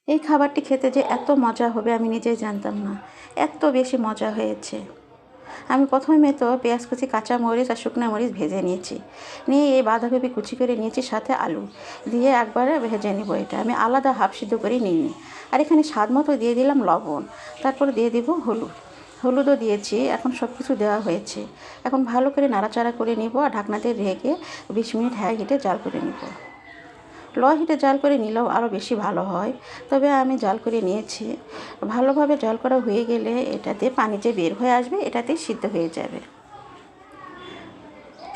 এই খাবারটি খেতে যে এত মজা হবে আমি নিজেই জানতাম না, এত বেশি মজা হয়েছে। আমি প্রথমে তো পেঁয়াজ কুচি, কাঁচা মরিচ আর শুকনো মরিচ ভেজে নিয়েছি, নিয়ে এই বাঁধাকপি কুচি করে নিয়েছি, সাথে আলু দিয়ে একবারে ভেজে নেব। এটা আমি আলাদা হাফ সিদ্ধ করে নিইনি। আর এখানে স্বাদ মতো দিয়ে দিলাম লবণ, তারপর দিয়ে দিব হলুদও দিয়েছি। এখন সব কিছু দেওয়া হয়েছে। এখন ভালো করে নাড়াচাড়া করে নিব আর ঢাকনা দিয়ে ঢেকে 20 মিনিট হাই হিটে জাল করে নিব। লো হিটে জাল করে নিলেও আরও বেশি ভালো হয়, তবে আমি জাল করে নিয়েছি। ভালোভাবে জাল করা হয়ে গেলে এটাতে পানি যে বের হয়ে আসবে, এটাতেই সিদ্ধ হয়ে যাবে।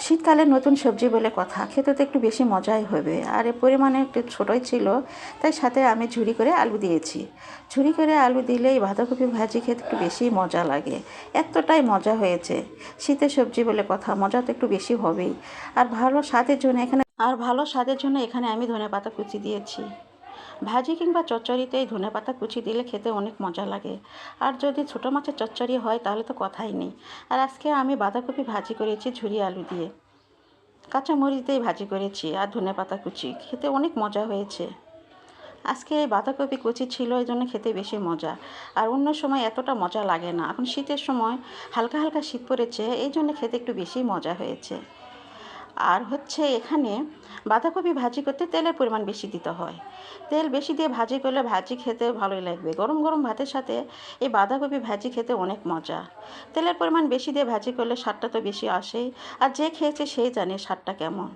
শীতকালে নতুন সবজি বলে কথা, খেতে তো একটু বেশি মজাই হবে। আর এর পরিমাণে একটু ছোটোই ছিল, তাই সাথে আমি ঝুরি করে আলু দিয়েছি। ঝুরি করে আলু দিলেই বাঁধাকপি ভাজি খেতে একটু বেশি মজা লাগে। এতটাই মজা হয়েছে। শীতের সবজি বলে কথা, মজা তো একটু বেশি হবেই। ভালো স্বাদের জন্য এখানে আমি ধনেপাতা কুচি দিয়েছি। ভাজি কিংবা চচ্চড়িতে এই ধনেপাতা কুচি দিলে খেতে অনেক মজা লাগে। আর যদি ছোটো মাছের চচ্চড়ি হয় তাহলে তো কথাই নেই। আর আজকে আমি বাঁধাকপি ভাজি করেছি ঝুরি আলু দিয়ে, কাঁচা মরিচ দিয়ে ভাজি করেছি আর ধনেপাতা কুচি, খেতে অনেক মজা হয়েছে। আজকে এই বাঁধাকপি কুচি ছিল, এই জন্য খেতে বেশি মজা। আর অন্য সময় এতটা মজা লাগে না। এখন শীতের সময় হালকা হালকা শীত পড়েছে, এই জন্য খেতে একটু বেশি মজা হয়েছে। আর হচ্ছে এখানে বাঁধাকপি ভাজি করতে তেলের পরিমাণ বেশি দিতে হয়। তেল বেশি দিয়ে ভাজি করলে ভাজি খেতে ভালোই লাগবে। গরম গরম ভাতের সাথে এই বাঁধাকপি ভাজি খেতে অনেক মজা। তেলের পরিমাণ বেশি দিয়ে ভাজি করলে স্বাদটা তো বেশি আসেই। আর যে খেয়েছে সেই জানে স্বাদটা কেমন।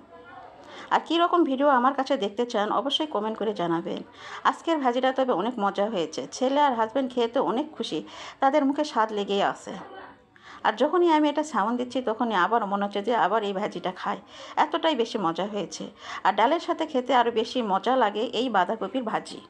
আর কী রকম ভিডিও আমার কাছে দেখতে চান অবশ্যই কমেন্ট করে জানাবেন। আজকের ভাজিটা তবে অনেক মজা হয়েছে। ছেলে আর হাজব্যান্ড খেয়ে তো অনেক খুশি, তাদের মুখে স্বাদ লেগেই আছে। আর যখনই আমি এটা সাউন্ড দিচ্ছি তখনই আবার মনে হচ্ছে যে আবার এই ভাজিটা খাই, এতটাই বেশি মজা হয়েছে। আর ডালের সাথে খেতে আরও বেশি মজা লাগে এই বাঁধাকপির ভাজি।